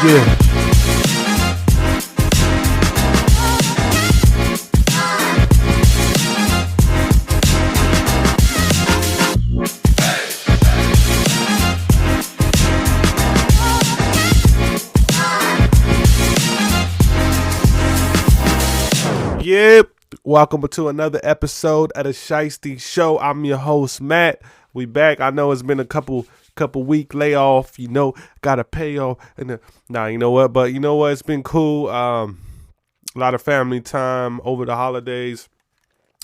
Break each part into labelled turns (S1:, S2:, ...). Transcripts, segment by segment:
S1: Yeah. Yep. Welcome to another episode of the Shiesty Show. I'm your host, Matt. We back. I know it's been a couple week layoff. Gotta pay off. You know what? But you know what? It's been cool. A lot of family time over the holidays.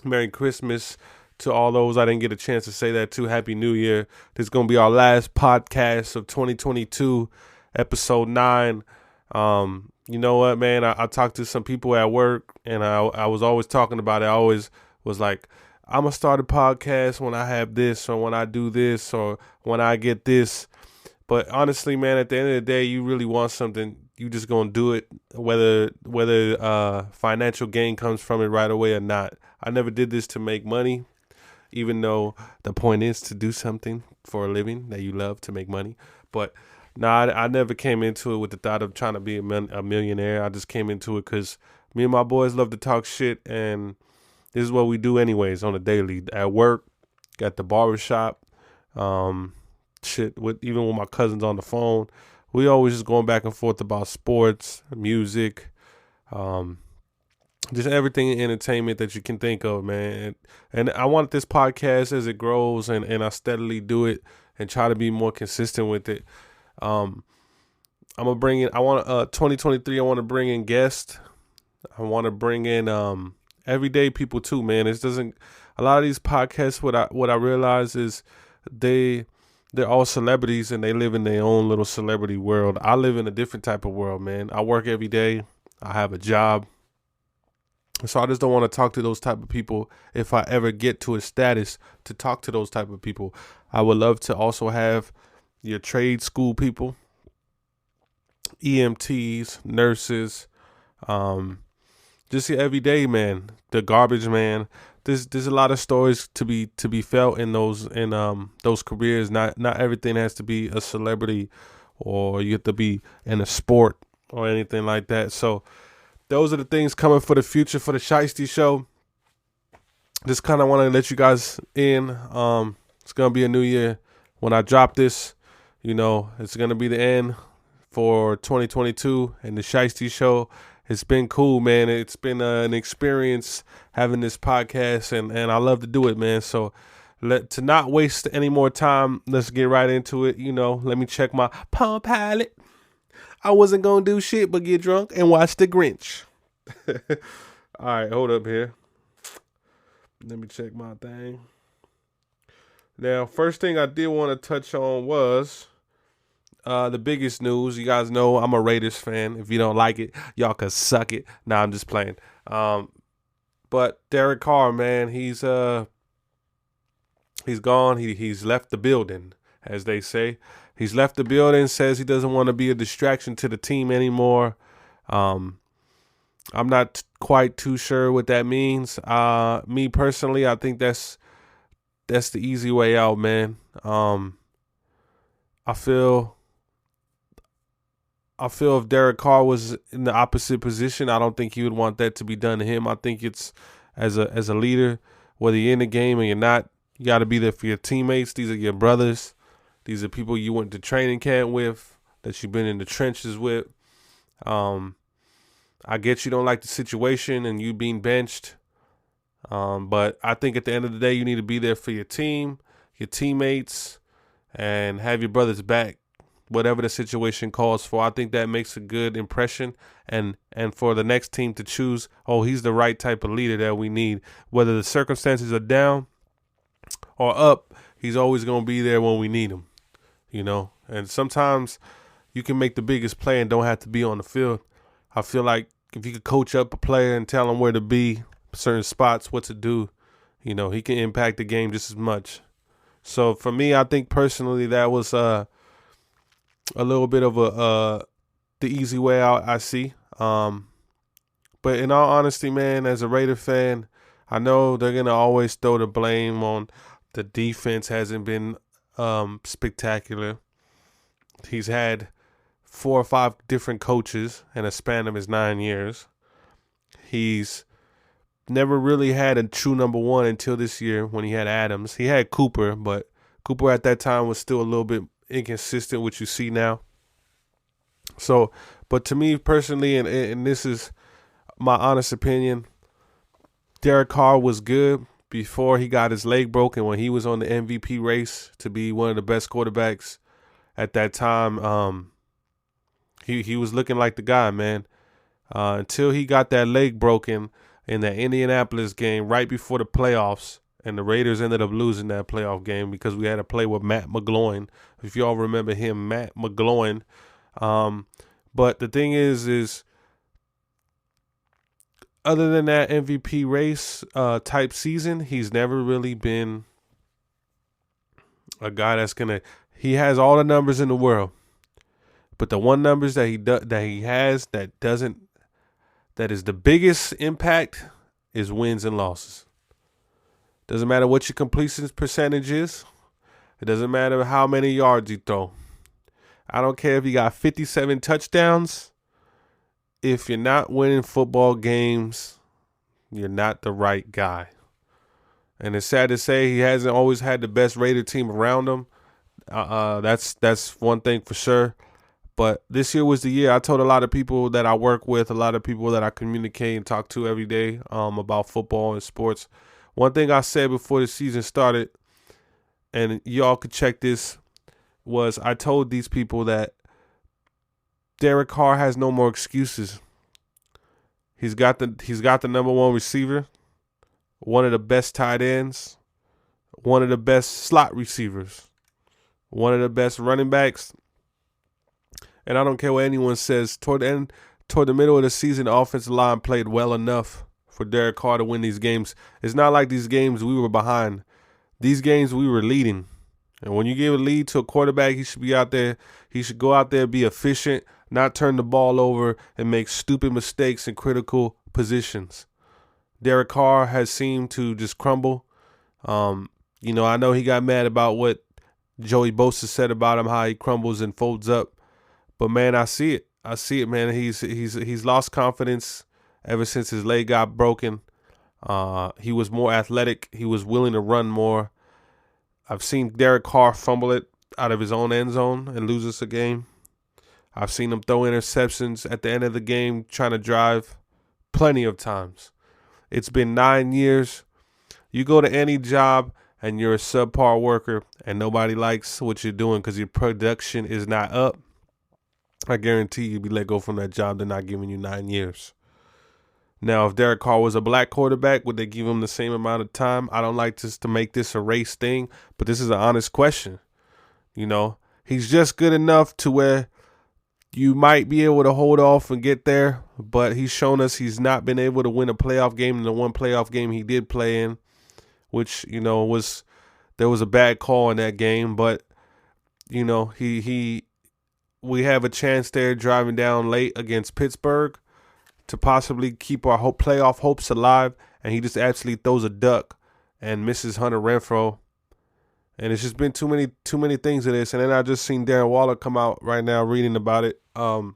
S1: Merry Christmas to all those I didn't get a chance to say that to. Happy New Year. This is gonna be our last podcast of 2022, episode 9. You know what, man? I talked to some people at work, and I was always talking about it. I always was like, I'm going to start a podcast when I have this, or when I do this, or when I get this. But honestly, man, at the end of the day, you really want something, you just going to do it, whether financial gain comes from it right away or not. I never did this to make money, even though the point is to do something for a living that you love to make money. But I never came into it with the thought of trying to be a millionaire. I just came into it because me and my boys love to talk shit, and this is what we do anyways on a daily. At work, at the barbershop, even with my cousins on the phone. We always just going back and forth about sports, music, just everything in entertainment that you can think of, man. And I want this podcast as it grows, and I steadily do it and try to be more consistent with it. I'm gonna bring in. 2023. I want to bring in guests. I want to bring in everyday people too, man. A lot of these podcasts. What I realize is they're all celebrities, and they live in their own little celebrity world. I live in a different type of world, man. I work every day. I have a job, so I just don't want to talk to those type of people. If I ever get to a status to talk to those type of people, I would love to also have your trade school people, EMTs, nurses, just your everyday man, the garbage man. There's a lot of stories to be felt in those careers. Not everything has to be a celebrity, or you have to be in a sport or anything like that. So those are the things coming for the future for the Shiesty Show. Just kind of want to let you guys in. It's gonna be a new year when I drop this. It's going to be the end for 2022 and the Shiesty Show. It's been cool, man. It's been an experience having this podcast, and I love to do it, man. So to not waste any more time, let's get right into it. Let me check my Palm Pilot. I wasn't going to do shit but get drunk and watch The Grinch. All right, hold up here. Let me check my thing. Now, first thing I did want to touch on was the biggest news. You guys know I'm a Raiders fan. If you don't like it, y'all can suck it. Nah, I'm just playing. But Derek Carr, man, he's gone. He's left the building, as they say. He's left the building, says he doesn't want to be a distraction to the team anymore. I'm not quite too sure what that means. Me personally, I think that's the easy way out, man. I feel if Derek Carr was in the opposite position, I don't think he would want that to be done to him. I think it's as a leader, whether you're in the game or you're not, you got to be there for your teammates. These are your brothers. These are people you went to training camp with, that you've been in the trenches with. I get you don't like the situation and you being benched. But I think at the end of the day, you need to be there for your team, your teammates, and have your brothers back, whatever the situation calls for. I think that makes a good impression, and for the next team to choose, he's the right type of leader that we need. Whether the circumstances are down or up, he's always going to be there when we need him, And sometimes you can make the biggest play and don't have to be on the field. I feel like if you could coach up a player and tell him where to be, certain spots, what to do, he can impact the game just as much. So for me, I think personally that was a little bit of the easy way out, I see. But in all honesty, man, as a Raider fan, I know they're going to always throw the blame on the defense hasn't been spectacular. He's had 4 or 5 different coaches in a span of his 9 years. He's never really had a true number one until this year when he had Adams. He had Cooper, but Cooper at that time was still a little bit inconsistent, which you see now. So, but to me personally, and this is my honest opinion, Derek Carr was good before he got his leg broken when he was on the MVP race to be one of the best quarterbacks at that time. He was looking like the guy, man. Until he got that leg broken in that Indianapolis game right before the playoffs, and the Raiders ended up losing that playoff game because we had to play with Matt McGloin. If y'all remember him, Matt McGloin. But the thing is other than that MVP race type season, he's never really been a guy that's gonna. He has all the numbers in the world, but the one numbers that he has that is the biggest impact is wins and losses. Doesn't matter what your completion percentage is. It doesn't matter how many yards you throw. I don't care if you got 57 touchdowns. If you're not winning football games, you're not the right guy. And it's sad to say he hasn't always had the best Raider team around him. That's one thing for sure. But this year was the year. I told a lot of people that I work with, a lot of people that I communicate and talk to every day about football and sports. One thing I said before the season started, and y'all could check this, was I told these people that Derek Carr has no more excuses. He's got the number one receiver, one of the best tight ends, one of the best slot receivers, one of the best running backs. And I don't care what anyone says. Toward the middle of the season, the offensive line played well enough for Derek Carr to win these games. It's not like these games we were behind. These games we were leading. And when you give a lead to a quarterback, he should be out there. He should go out there, be efficient, not turn the ball over, and make stupid mistakes in critical positions. Derek Carr has seemed to just crumble. I know he got mad about what Joey Bosa said about him, how he crumbles and folds up. But man, I see it, man. He's lost confidence ever since his leg got broken. He was more athletic. He was willing to run more. I've seen Derek Carr fumble it out of his own end zone and lose us a game. I've seen him throw interceptions at the end of the game trying to drive plenty of times. It's been 9 years. You go to any job and you're a subpar worker and nobody likes what you're doing because your production is not up. I guarantee you'll be let go from that job. They're not giving you 9 years. Now, if Derek Carr was a black quarterback, would they give him the same amount of time? I don't like to make this a race thing, but this is an honest question. He's just good enough to where you might be able to hold off and get there, but he's shown us he's not been able to win a playoff game in the one playoff game he did play in, which, there was a bad call in that game, but, we have a chance there driving down late against Pittsburgh to possibly keep our playoff hopes alive, and he just absolutely throws a duck and misses Hunter Renfrow. And it's just been too many things of this. And then I just seen Darren Waller come out right now reading about it. Darren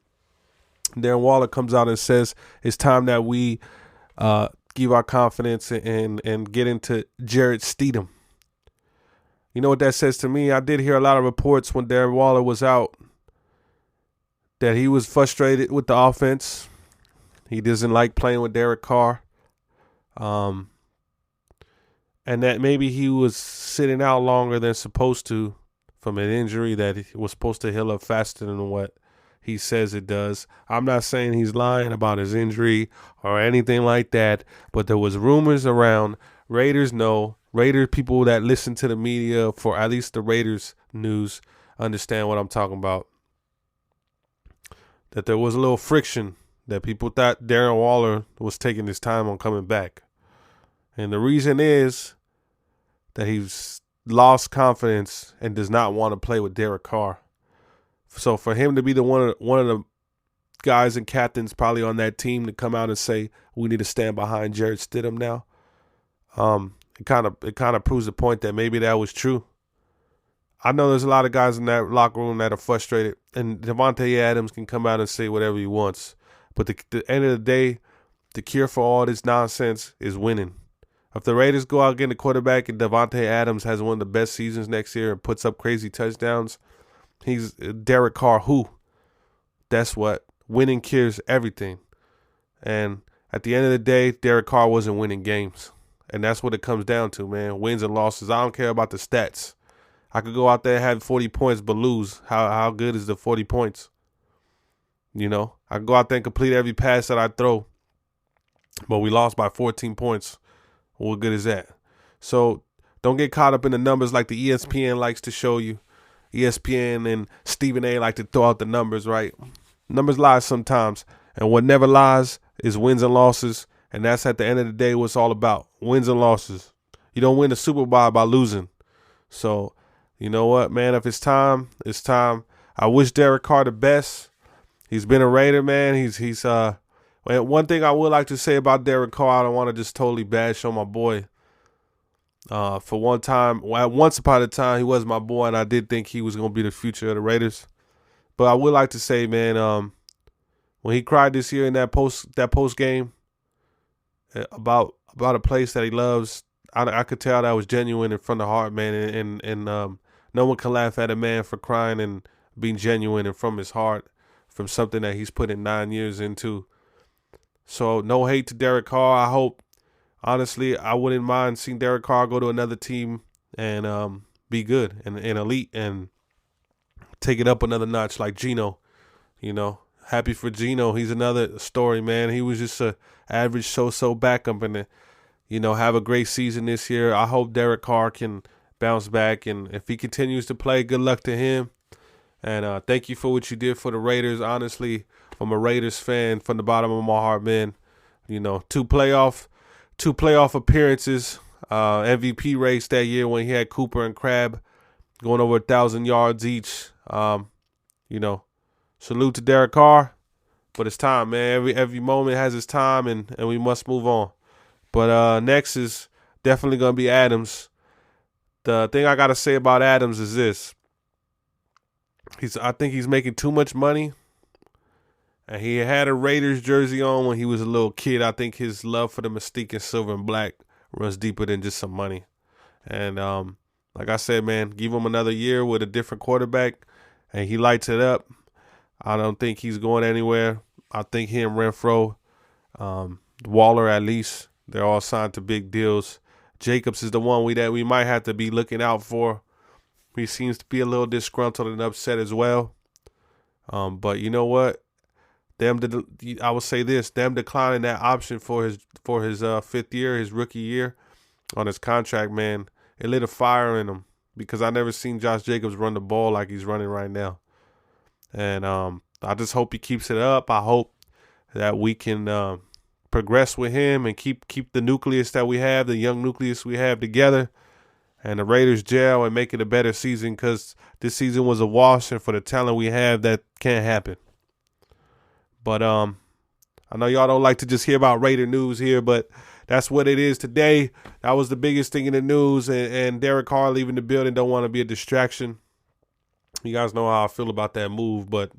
S1: Waller comes out and says it's time that we give our confidence and get into Jarrett Stidham. You know what that says to me? I did hear a lot of reports when Darren Waller was out that he was frustrated with the offense. He doesn't like playing with Derek Carr. And that maybe he was sitting out longer than supposed to from an injury that was supposed to heal up faster than what he says it does. I'm not saying he's lying about his injury or anything like that, but there was rumors around. Raiders know. Raider people that listen to the media for at least the Raiders news understand what I'm talking about. That there was a little friction, that people thought Darren Waller was taking his time on coming back. And the reason is that he's lost confidence and does not want to play with Derek Carr. So for him to be one of the guys and captains probably on that team to come out and say we need to stand behind Jarrett Stidham now, it kind of proves the point that maybe that was true. I know there's a lot of guys in that locker room that are frustrated. and Devontae Adams can come out and say whatever he wants. But the end of the day, the cure for all this nonsense is winning. If the Raiders go out getting a quarterback and Devontae Adams has one of the best seasons next year and puts up crazy touchdowns, he's Derek Carr who? That's what. Winning cures everything. And at the end of the day, Derek Carr wasn't winning games. And that's what it comes down to, man. Wins and losses. I don't care about the stats. I could go out there and have 40 points but lose. How good is the 40 points? You know, I could go out there and complete every pass that I throw, but we lost by 14 points. What good is that? So don't get caught up in the numbers like the ESPN likes to show you. ESPN and Stephen A. like to throw out the numbers, right? Numbers lie sometimes. And what never lies is wins and losses. And that's at the end of the day what it's all about. Wins and losses. You don't win the Super Bowl by losing. So, you know what, man? If it's time, it's time. I wish Derek Carr the best. He's been a Raider, man. He's one thing I would like to say about Derek Carr, I don't want to just totally bash on my boy. For one time, once upon a time, he was my boy, and I did think he was going to be the future of the Raiders. But I would like to say, man, when he cried this year in that post game about a place that he loves, I could tell that was genuine and from the heart, man. And no one can laugh at a man for crying and being genuine and from his heart, from something that he's put in 9 years into. So no hate to Derek Carr. I hope, honestly, I wouldn't mind seeing Derek Carr go to another team and be good and elite and take it up another notch like Geno. You know, happy for Geno. He's another story, man. He was just a average so-so backup and, have a great season this year. I hope Derek Carr can bounce back, and if he continues to play, good luck to him. And thank you for what you did for the Raiders. Honestly, I'm a Raiders fan from the bottom of my heart, man. Two playoff appearances, MVP race that year when he had Cooper and Crab going over 1,000 yards each. Salute to Derek Carr, but it's time, man. Every moment has its time, and we must move on. But next is definitely going to be Adams. The thing I got to say about Adams is this. I think he's making too much money. And he had a Raiders jersey on when he was a little kid. I think his love for the mystique and silver and black runs deeper than just some money. And like I said, man, give him another year with a different quarterback, and he lights it up. I don't think he's going anywhere. I think him, Renfro, Waller at least, they're all signed to big deals. Jacobs is the one we might have to be looking out for. He seems to be a little disgruntled and upset as well. But you know what? I would say this: them declining that option for his fifth year, his rookie year, on his contract, man, it lit a fire in him because I never seen Josh Jacobs run the ball like he's running right now. And I just hope he keeps it up. I hope that we can progress with him and keep the nucleus that we have, the young nucleus we have together. And the Raiders gel and make it a better season, because this season was a wash, and for the talent we have, that can't happen. But I know y'all don't like to just hear about Raider news here, but that's what it is today. That was the biggest thing in the news, and Derek Carr leaving the building don't want to be a distraction. You guys know how I feel about that move, but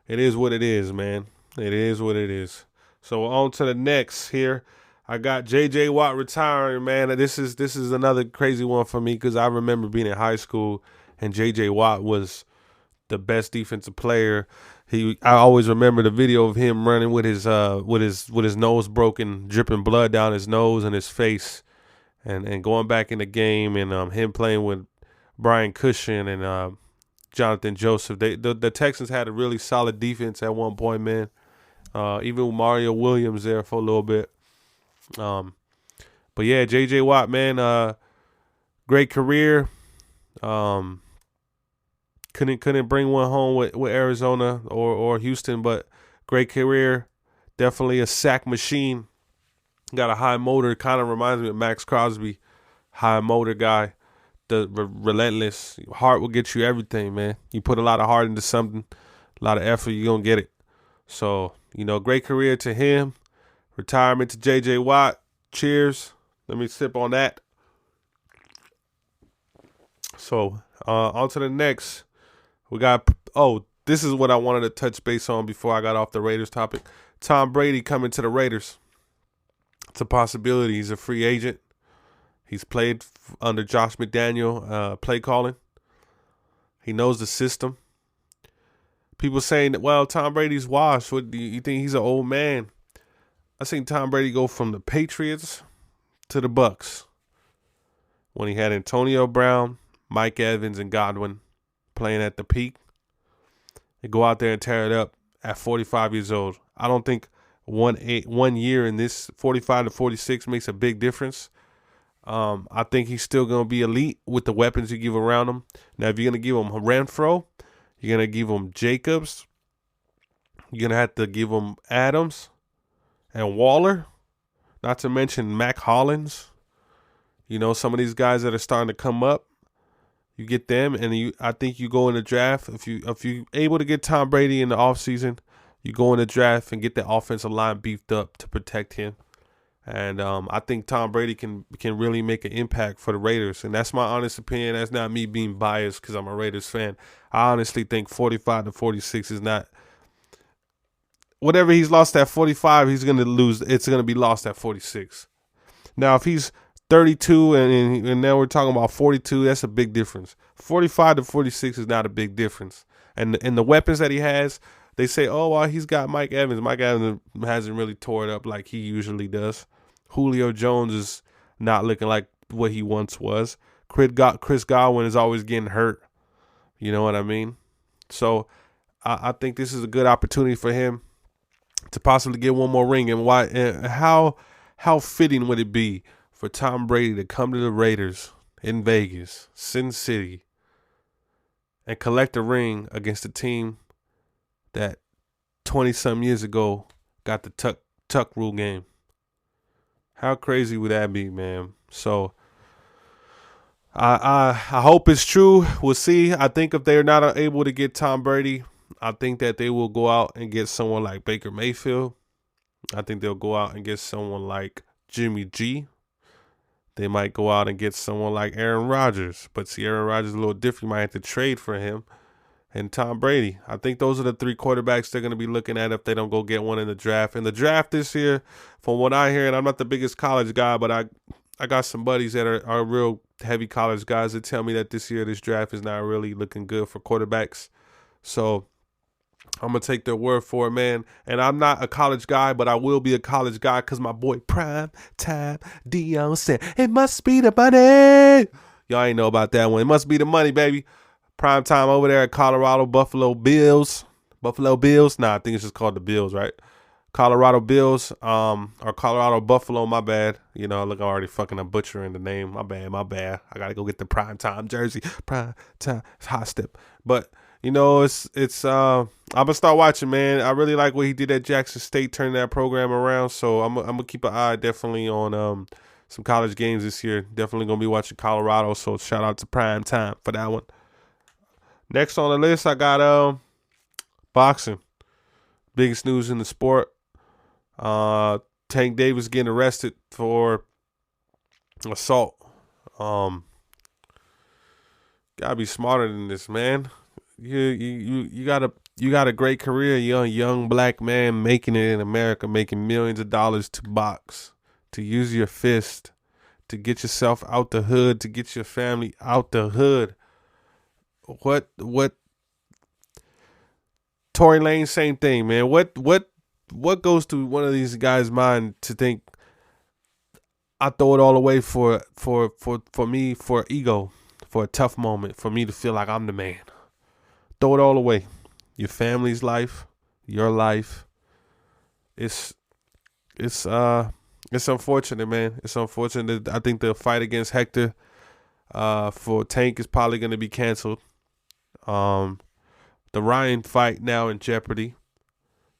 S1: it is what it is, man. It is what it is. So on to the next here. I got J.J. Watt retiring, man. This is another crazy one for me because I remember being in high school and J.J. Watt was the best defensive player. I always remember the video of him running with his nose broken, dripping blood down his nose and his face, and going back in the game, and him playing with Brian Cushion and Jonathan Joseph. The Texans had a really solid defense at one point, man. Even with Mario Williams there for a little bit. But yeah, J.J. Watt, man, great career. Couldn't bring one home with Arizona or Houston, but great career. Definitely a sack machine. Got a high motor. Kind of reminds me of Max Crosby. High motor guy. The relentless. Heart will get you everything, man. You put a lot of heart into something, a lot of effort, you're going to get it. So, great career to him. Retirement to J.J. Watt. Cheers. Let me sip on that. So, on to the next. We got, this is what I wanted to touch base on before I got off the Raiders topic. Tom Brady coming to the Raiders. It's a possibility. He's a free agent. He's played under Josh McDaniel play calling. He knows the system. People saying that, well, Tom Brady's washed. What do you think? He's an old man. I seen Tom Brady go from the Patriots to the Bucks when he had Antonio Brown, Mike Evans, and Godwin playing at the peak. They go out there and tear it up at 45 years old. I don't think 1 year in this 45 to 46 makes a big difference. I think he's still going to be elite with the weapons you give around him. Now, if you're going to give him Renfro, you're going to give him Jacobs, you're going to have to give him Adams and Waller, not to mention Mac Hollins. You know, some of these guys that are starting to come up, you get them, and I think you go in the draft. If you're able to get Tom Brady in the offseason, you go in the draft and get the offensive line beefed up to protect him. And I think Tom Brady can really make an impact for the Raiders. And that's my honest opinion. That's not me being biased because I'm a Raiders fan. I honestly think 45 to 46 is not – whatever he's lost at 45, he's going to lose. It's going to be lost at 46. Now, if he's 32 and now we're talking about 42, that's a big difference. 45 to 46 is not a big difference. And the weapons that he has, they say, oh, well, he's got Mike Evans. Mike Evans hasn't really tore it up like he usually does. Julio Jones is not looking like what he once was. Chris Godwin is always getting hurt. You know what I mean? So I think this is a good opportunity for him to possibly get one more ring. And why? And how fitting would it be for Tom Brady to come to the Raiders in Vegas, Sin City, and collect a ring against a team that 20-some years ago got the tuck rule game? How crazy would that be, man? So I hope it's true. We'll see. I think if they're not able to get Tom Brady, I think that they will go out and get someone like Baker Mayfield. I think they'll go out and get someone like Jimmy G. They might go out and get someone like Aaron Rodgers. But see, Aaron Rodgers is a little different. You might have to trade for him. And Tom Brady. I think those are the three quarterbacks they're going to be looking at if they don't go get one in the draft. In the draft this year, from what I hear, and I'm not the biggest college guy, but I got some buddies that are real heavy college guys that tell me that this draft is not really looking good for quarterbacks. So I'm going to take their word for it, man. And I'm not a college guy, but I will be a college guy because my boy Prime Time Dion said, it must be the money. Y'all ain't know about that one. It must be the money, baby. Prime time over there at Colorado, Buffalo Bills. Nah, I think it's just called the Bills, right? Colorado Bills, or Colorado Buffalo, my bad. You know, look, I'm already fucking butchering the name. My bad. I got to go get the prime time jersey. Prime time, it's hot step. But, you know, it's I'm going to start watching, man. I really like what he did at Jackson State, turning that program around. So I'm going to keep an eye definitely on some college games this year. Definitely going to be watching Colorado. So shout out to Prime Time for that one. Next on the list, I got boxing. Biggest news in the sport. Tank Davis getting arrested for assault. Gotta be smarter than this, man. You got a great career. You're a young black man making it in America, making millions of dollars to box, to use your fist, to get yourself out the hood, to get your family out the hood. What Tory Lane, same thing, man. What goes through one of these guys' mind to think I throw it all away for me, for ego, for a tough moment, for me to feel like I'm the man. Throw it all away. Your family's life, your life. It's unfortunate, man. It's unfortunate. I think the fight against Hector for Tank is probably going to be canceled. The Ryan fight now in jeopardy.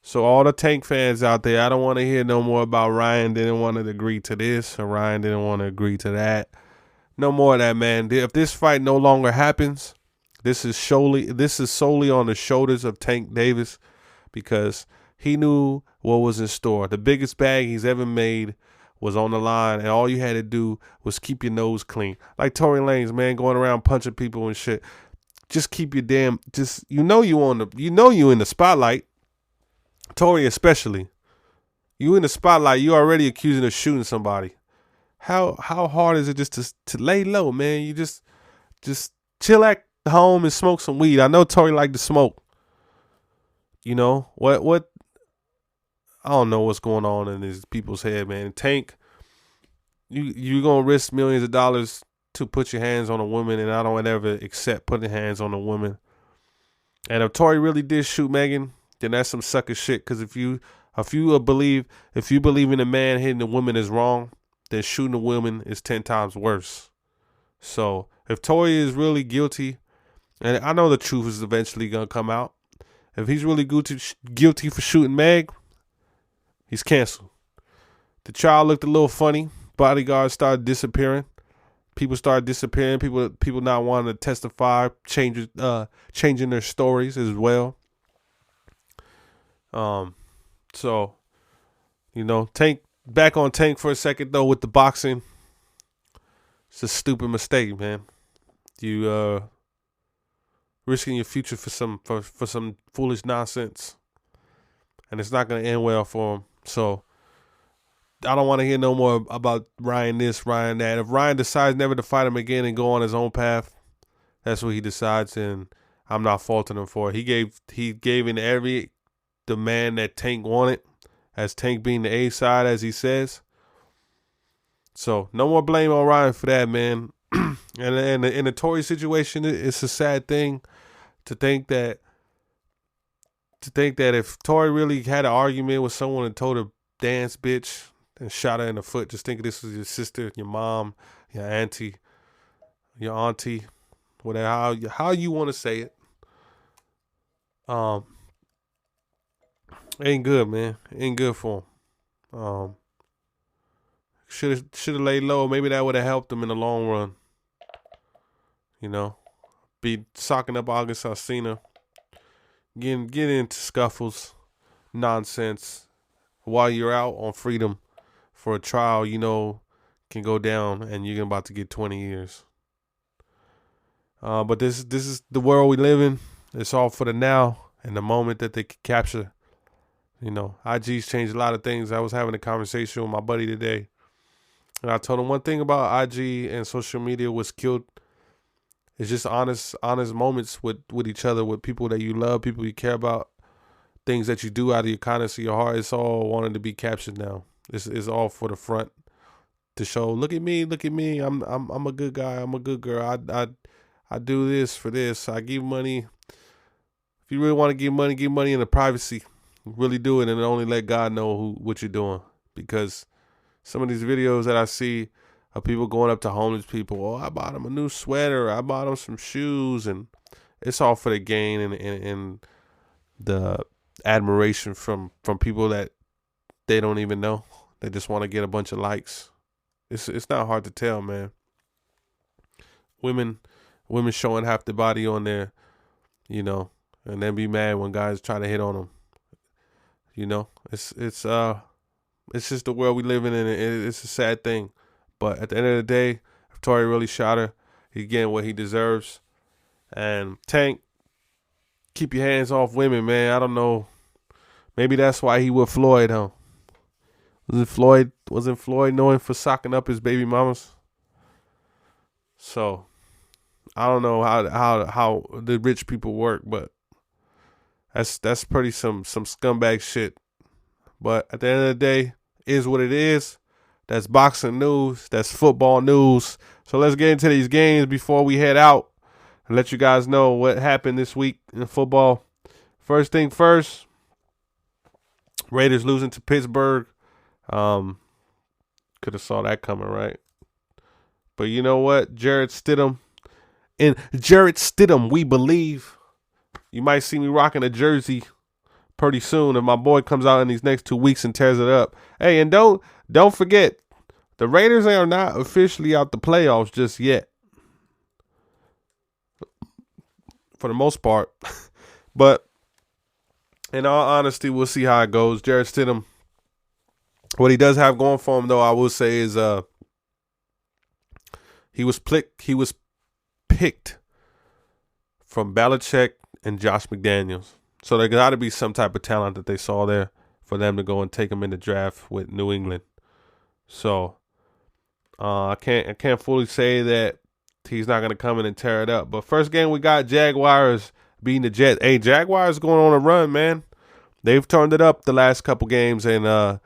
S1: So all the Tank fans out there, I don't want to hear no more about Ryan didn't want to agree to this or Ryan didn't want to agree to that. No more of that, man. If this fight no longer happens, this is solely on the shoulders of Tank Davis because he knew what was in store. The biggest bag he's ever made was on the line, and all you had to do was keep your nose clean. Like Tory Lanez, man, going around punching people and shit. just keep your damn, just, you in the spotlight. Tory especially. You in the spotlight, you already accusing of shooting somebody. How hard is it just to lay low, man? You just chill at home and smoke some weed. I know Tory like to smoke. You know, what I don't know what's going on in these people's head, man. Tank, you gonna risk millions of dollars to put your hands on a woman, and I don't ever accept putting hands on a woman. And if Tory really did shoot Megan, then that's some sucker shit. Because if you believe in a man hitting a woman is wrong, then shooting a woman is 10 times worse. So if Tory is really guilty, and I know the truth is eventually gonna come out, if he's really guilty for shooting Meg, he's canceled. The trial looked a little funny. Bodyguards started disappearing. People started disappearing. People not wanting to testify, changing their stories as well. So, Tank, back on Tank for a second though with the boxing. It's a stupid mistake, man. You risking your future for some foolish nonsense, and it's not gonna end well for him. So I don't want to hear no more about Ryan this, Ryan that. If Ryan decides never to fight him again and go on his own path, that's what he decides, and I'm not faulting him for it. He gave in every demand that Tank wanted, as Tank being the A side, as he says. So no more blame on Ryan for that, man. And in the Tory situation, it's a sad thing to think that if Tory really had an argument with someone and told her dance bitch and shot her in the foot, just think this was your sister, your mom, your auntie, whatever, how you want to say it. Ain't good, man. Ain't good for him. Should have laid low. Maybe that would have helped him in the long run. Be socking up August Alsina, getting into scuffles, nonsense, while you're out on freedom for a trial, can go down and you're about to get 20 years. But this is the world we live in. It's all for the now and the moment that they can capture. IG's changed a lot of things. I was having a conversation with my buddy today, and I told him one thing about IG and social media was killed. It's just honest moments with each other, with people that you love, people you care about, things that you do out of your kindness of your heart. It's all wanted to be captured now. It's all for the front to show. Look at me. I'm a good guy. I'm a good girl. I do this for this. I give money. If you really want to give money in the privacy. Really do it, and only let God know what you're doing. Because some of these videos that I see of people going up to homeless people, I bought them a new sweater, I bought them some shoes, and it's all for the gain and the admiration from people that they don't even know. They just want to get a bunch of likes. It's not hard to tell, man. Women showing half the body on there, and then be mad when guys try to hit on them. It's just the world we live in, and it's a sad thing. But at the end of the day, if Tory really shot her, he's getting what he deserves. And Tank, keep your hands off women, man. I don't know. Maybe that's why he with Floyd, huh? Wasn't Floyd known for socking up his baby mamas? So I don't know how the rich people work, but that's pretty some scumbag shit. But at the end of the day, is what it is. That's boxing news. That's football news. So let's get into these games before we head out and let you guys know what happened this week in football. First thing first, Raiders losing to Pittsburgh. Could have saw that coming, right? But you know what? Jarrett Stidham, we believe. You might see me rocking a jersey pretty soon if my boy comes out in these next 2 weeks and tears it up. Hey, and don't forget, the Raiders are not officially out the playoffs just yet. For the most part. But in all honesty, we'll see how it goes. Jarrett Stidham, what he does have going for him, though, I will say is he was picked from Belichick and Josh McDaniels. So there got to be some type of talent that they saw there for them to go and take him in the draft with New England. So I can't fully say that he's not gonna come in and tear it up. But first game we got Jaguars beating the Jets. Hey, Jaguars going on a run, man. They've turned it up the last couple games, and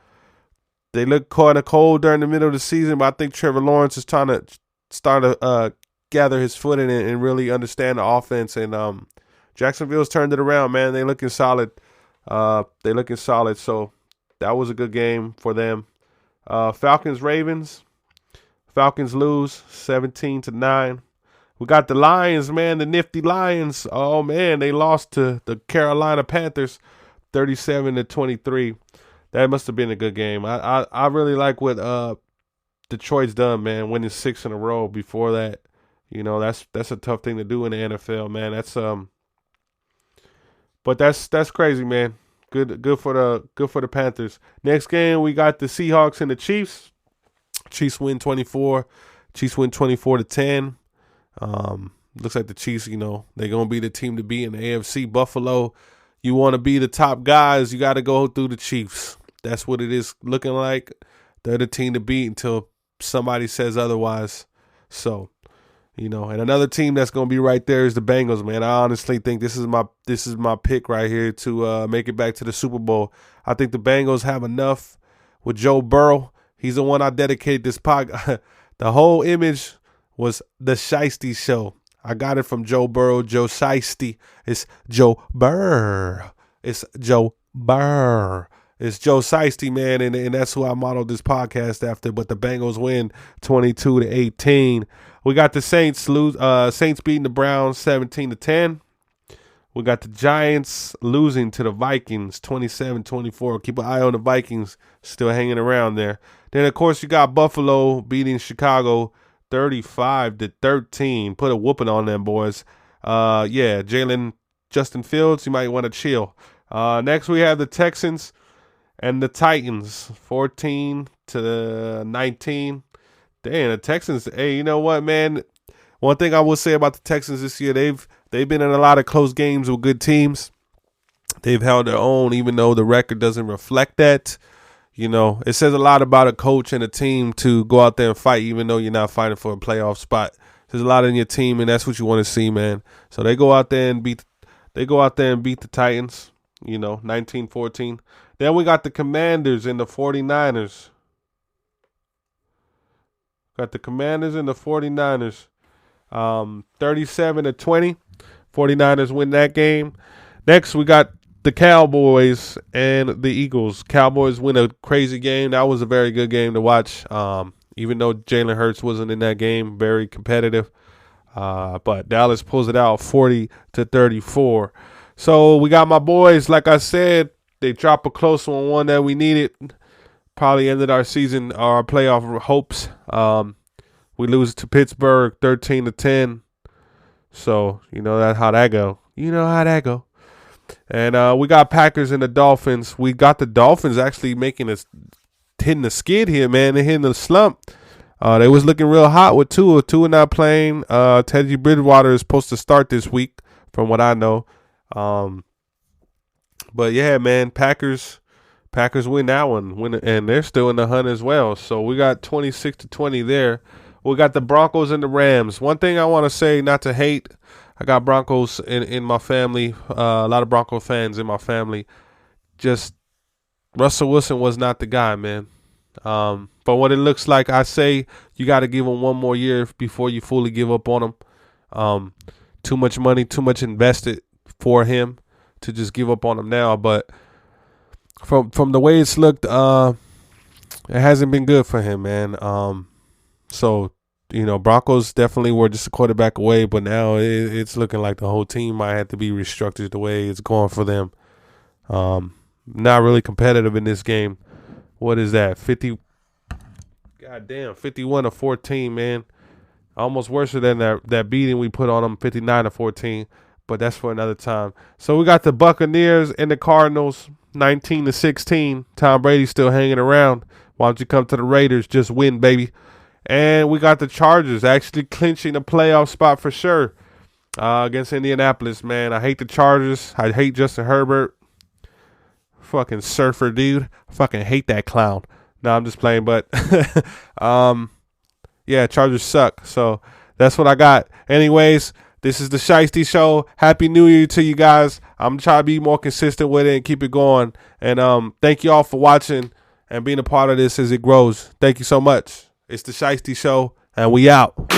S1: they look kind of cold during the middle of the season. But I think Trevor Lawrence is trying to start to gather his footing and really understand the offense. And Jacksonville's turned it around, man. They looking solid. They looking solid. So that was a good game for them. Falcons Ravens. Falcons lose 17-9. We got the Lions, man, the nifty Lions. Oh man, they lost to the Carolina Panthers 37-23. That must have been a good game. I really like what Detroit's done, man, winning 6 in a row. Before that, that's a tough thing to do in the NFL, man. But that's crazy, man. Good for the Panthers. Next game we got the Seahawks and the Chiefs. Chiefs win 24. Chiefs win 24-10. Looks like the Chiefs, they're gonna be the team to beat in the AFC. Buffalo, you want to be the top guys, you got to go through the Chiefs. That's what it is looking like. They're the team to beat until somebody says otherwise. So, and another team that's gonna be right there is the Bengals, man. I honestly think this is my pick right here to make it back to the Super Bowl. I think the Bengals have enough with Joe Burrow. He's the one I dedicated this podcast. The whole image was the Shiesty show. I got it from Joe Burrow, Joe Shiesty. It's Joe Burr. It's Joe Burr. It's Joe Shiesty, man, and that's who I modeled this podcast after. But the Bengals win 22-18. We got the Saints Saints beating the Browns 17-10. We got the Giants losing to the Vikings 27-24. Keep an eye on the Vikings still hanging around there. Then, of course, you got Buffalo beating Chicago 35-13. Put a whooping on them, boys. Justin Fields, you might want to chill. Next, we have the Texans and the Titans 14-19. Damn, the Texans. Hey, you know what, man? One thing I will say about the Texans this year, they've been in a lot of close games with good teams. They've held their own, even though the record doesn't reflect that. It says a lot about a coach and a team to go out there and fight, even though you're not fighting for a playoff spot. There's a lot in your team, and that's what you want to see, man. So they go out there and beat the Titans, 19-14. Then we got the Commanders and the 49ers. 37-20. 49ers win that game. Next, we got the Cowboys and the Eagles. Cowboys win a crazy game. That was a very good game to watch. Even though Jalen Hurts wasn't in that game, very competitive. But Dallas pulls it out 40-34. So we got my boys. Like I said, they drop a close one that we needed. Probably ended our season, our playoff hopes. We lose to Pittsburgh 13-10. So that's how that go. And we got Packers and the Dolphins. We got the Dolphins actually hitting the skid here, man. They're hitting the slump. They was looking real hot with Tua. Tua not playing. Teddy Bridgewater is supposed to start this week, from what I know. But yeah, man, Packers win that one, and they're still in the hunt as well. So we got 26-20 there. We got the Broncos and the Rams. One thing I want to say, not to hate, I got Broncos in my family, a lot of Bronco fans in my family. Just Russell Wilson was not the guy, man. But what it looks like, I say you got to give him one more year before you fully give up on him. Too much money, too much invested for him to just give up on him now. But from the way it's looked, it hasn't been good for him, man. So, Broncos definitely were just a quarterback away, but now it's looking like the whole team might have to be restructured the way it's going for them. Not really competitive in this game. What is that? 51-14, man. Almost worse than that beating we put on them, 59-14. But that's for another time. So we got the Buccaneers and the Cardinals, 19-16. Tom Brady's still hanging around. Why don't you come to the Raiders? Just win, baby. And we got the Chargers actually clinching a playoff spot for sure. Against Indianapolis, man. I hate the Chargers. I hate Justin Herbert. Fucking surfer dude. I fucking hate that clown. No, I'm just playing, but yeah, Chargers suck. So that's what I got. Anyways, this is the Shiesty Show. Happy New Year to you guys. I'm trying to be more consistent with it and keep it going. And thank you all for watching and being a part of this as it grows. Thank you so much. It's the Shiesty Show, and we out.